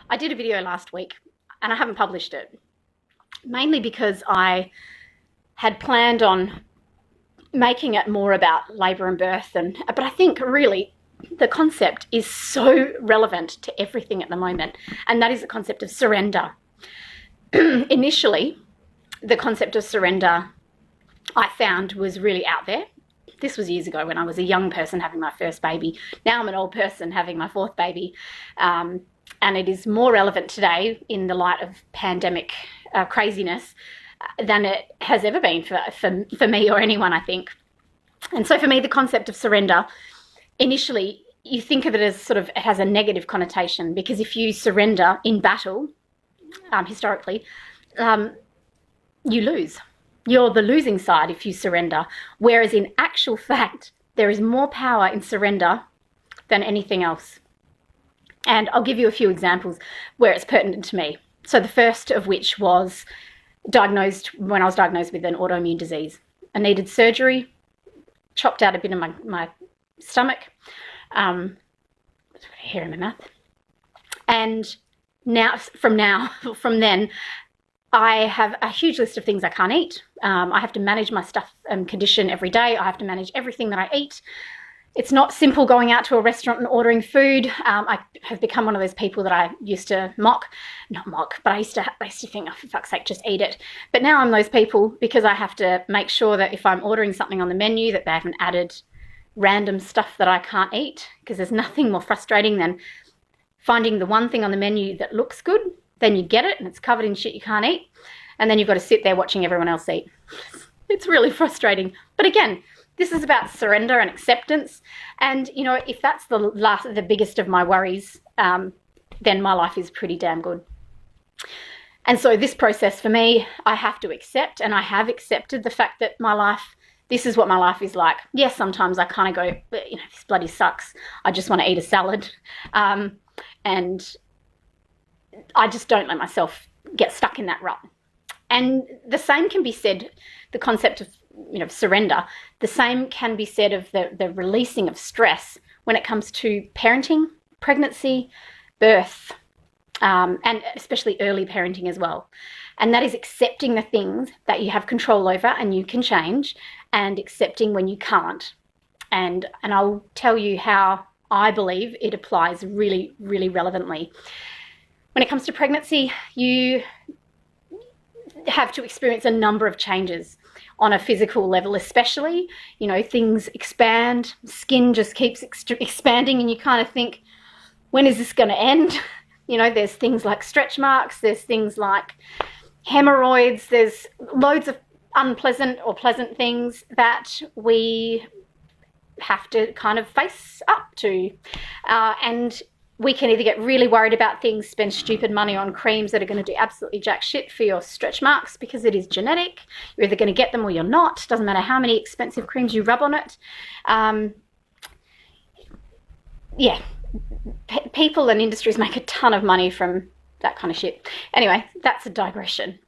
I did a video last week and I haven't published it, mainly because I had planned on making it more about labour and birth, but I think really the concept is so relevant to everything at the moment, and that is the concept of surrender. Initially, the concept of surrender I found was really out there. This was years ago when I was a young person having my first baby. Now I'm an old person having my fourth baby. And it is more relevant today in the light of pandemic craziness than it has ever been for me or anyone, I think. And so for me, the concept of surrender, initially, you think of it as sort of, it has a negative connotation, because if you surrender in battle, historically, you lose. You're the losing side if you surrender. Whereas in actual fact, there is more power in surrender than anything else. And I'll give you a few examples where it's pertinent to me. So the first of which was when I was diagnosed with an autoimmune disease. I needed surgery, chopped out a bit of my stomach, hair in my mouth. And from then, I have a huge list of things I can't eat. I have to manage my stuff and condition every day. I have to manage everything that I eat. It's not simple going out to a restaurant and ordering food. I have become one of those people that I used to I used to think, oh, for fuck's sake, just eat it. But now I'm those people, because I have to make sure that if I'm ordering something on the menu that they haven't added random stuff that I can't eat, because there's nothing more frustrating than finding the one thing on the menu that looks good, then you get it and it's covered in shit you can't eat, and then you've got to sit there watching everyone else eat. It's really frustrating. But again, this is about surrender and acceptance. And, you know, if that's the biggest of my worries, then my life is pretty damn good. And so this process for me, I have to accept, and I have accepted the fact that this is what my life is like. Yes, sometimes I kind of go, this bloody sucks. I just want to eat a salad. And I just don't let myself get stuck in that rut. And the same can be said, the concept of surrender, the same can be said of the releasing of stress when it comes to parenting, pregnancy, birth, and especially early parenting as well. And that is accepting the things that you have control over and you can change, and accepting when you can't. And I'll tell you how I believe it applies really, really relevantly. When it comes to pregnancy, you have to experience a number of changes on a physical level, especially, things expand, skin just keeps expanding, and you kind of think, when is this going to end? There's things like stretch marks, there's things like hemorrhoids, there's loads of unpleasant or pleasant things that we have to kind of face up to. And we can either get really worried about things, spend stupid money on creams that are going to do absolutely jack shit for your stretch marks because it is genetic. You're either going to get them or you're not. Doesn't matter how many expensive creams you rub on it. People and industries make a ton of money from that kind of shit. Anyway, that's a digression.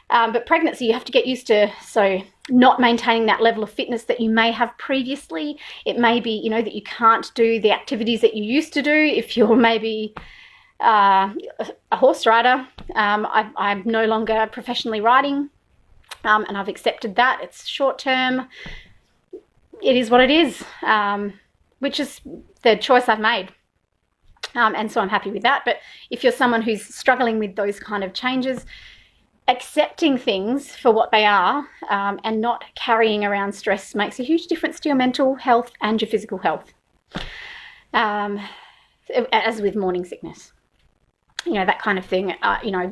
But pregnancy, you have to get used to, so not maintaining that level of fitness that you may have previously. It may be, that you can't do the activities that you used to do. If you're maybe a horse rider, I'm no longer professionally riding, and I've accepted that. It's short term. It is what it is, which is the choice I've made. And so I'm happy with that. But if you're someone who's struggling with those kind of changes, accepting things for what they are, and not carrying around stress makes a huge difference to your mental health and your physical health. As with morning sickness, that kind of thing,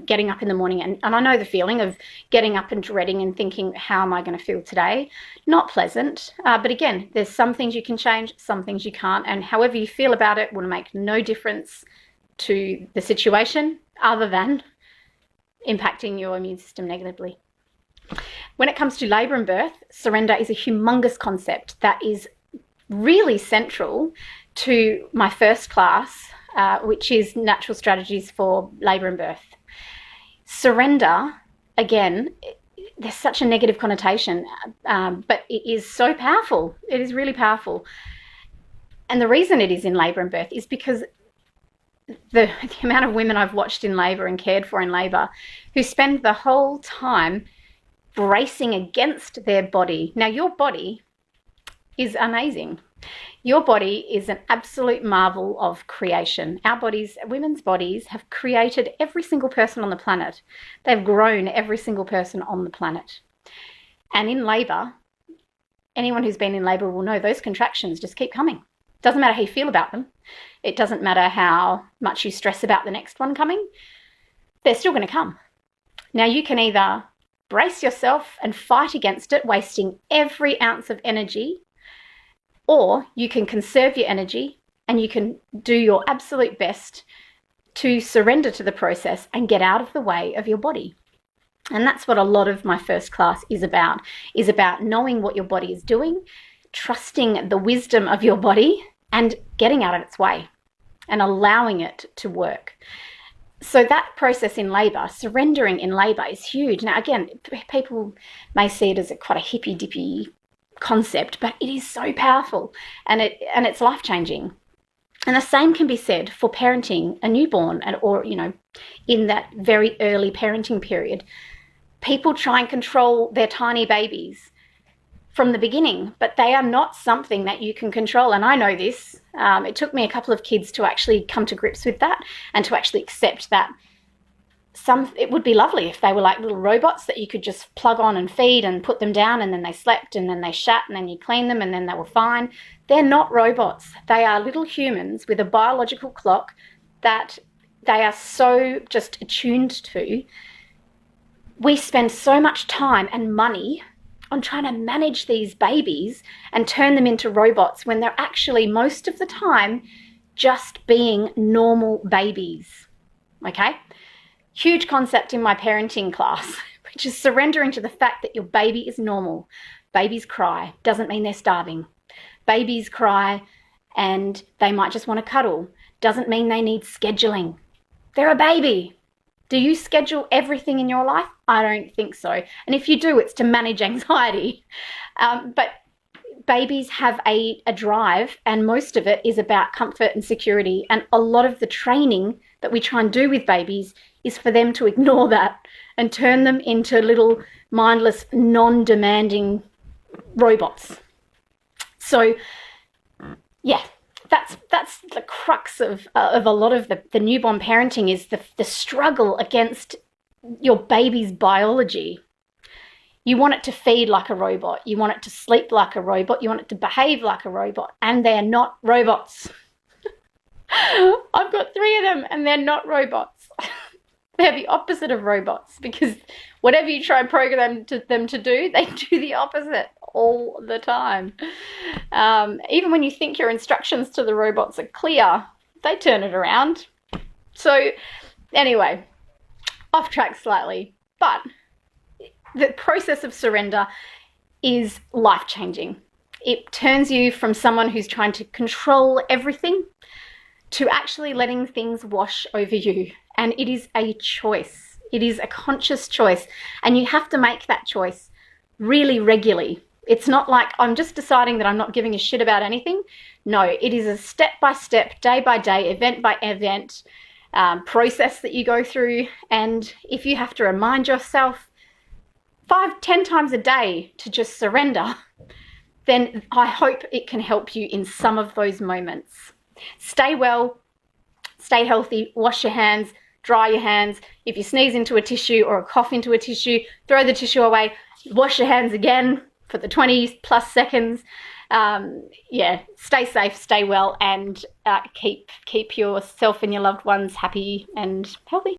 getting up in the morning. And I know the feeling of getting up and dreading and thinking, how am I going to feel today? Not pleasant. But again, there's some things you can change, some things you can't. And however you feel about it will make no difference to the situation other than impacting your immune system negatively. When it comes to labour and birth, surrender is a humongous concept that is really central to my first class, which is Natural Strategies for Labour and Birth. Surrender, again, there's such a negative connotation, but it is so powerful. It is really powerful. And the reason it is in labour and birth is because the amount of women I've watched in labour and cared for in labour who spend the whole time bracing against their body. Now, your body is amazing. Your body is an absolute marvel of creation. Our bodies, women's bodies, have created every single person on the planet. They've grown every single person on the planet. And in labour, anyone who's been in labour will know those contractions just keep coming. Doesn't matter how you feel about them. It doesn't matter how much you stress about the next one coming. They're still going to come. Now, you can either brace yourself and fight against it, wasting every ounce of energy, or you can conserve your energy and you can do your absolute best to surrender to the process and get out of the way of your body. And that's what a lot of my first class is about knowing what your body is doing, trusting the wisdom of your body and getting out of its way and allowing it to work. So that process in labour, surrendering in labour, is huge. Now, again, people may see it as quite a hippy-dippy concept, but it is so powerful and it's life-changing. And the same can be said for parenting a newborn or, in that very early parenting period. People try and control their tiny babies from the beginning, but they are not something that you can control. And I know this. It took me a couple of kids to actually come to grips with that and to actually accept that it would be lovely if they were like little robots that you could just plug on and feed and put them down, and then they slept and then they shat and then you clean them and then they were fine. They're not robots. They are little humans with a biological clock that they are so just attuned to. We spend so much time and money on trying to manage these babies and turn them into robots when they're actually most of the time just being normal babies. Okay? Huge concept in my parenting class, which is surrendering to the fact that your baby is normal. Babies cry. Doesn't mean they're starving. Babies cry and they might just want to cuddle. Doesn't mean they need scheduling. They're a baby. Do you schedule everything in your life? I don't think so. And if you do, it's to manage anxiety. But babies have a drive, and most of it is about comfort and security. And a lot of the training that we try and do with babies is for them to ignore that and turn them into little mindless, non-demanding robots. So, yeah. That's the crux of a lot of the newborn parenting is the struggle against your baby's biology. You want it to feed like a robot. You want it to sleep like a robot. You want it to behave like a robot. And they're not robots. I've got 3 of them and they're not robots. They're the opposite of robots, because whatever you try and program them to do, they do the opposite all the time. Even when you think your instructions to the robots are clear, they turn it around. So anyway, off track slightly, but the process of surrender is life-changing. It turns you from someone who's trying to control everything to actually letting things wash over you. And it is a choice. It is a conscious choice. And you have to make that choice really regularly. It's not like I'm just deciding that I'm not giving a shit about anything. No, it is a step-by-step, day-by-day, event-by-event process that you go through. And if you have to remind yourself 5-10 times a day to just surrender, then I hope it can help you in some of those moments. Stay well, stay healthy, wash your hands, dry your hands. If you sneeze into a tissue or a cough into a tissue, throw the tissue away, wash your hands again for the 20 plus seconds. Stay safe, stay well, and keep yourself and your loved ones happy and healthy.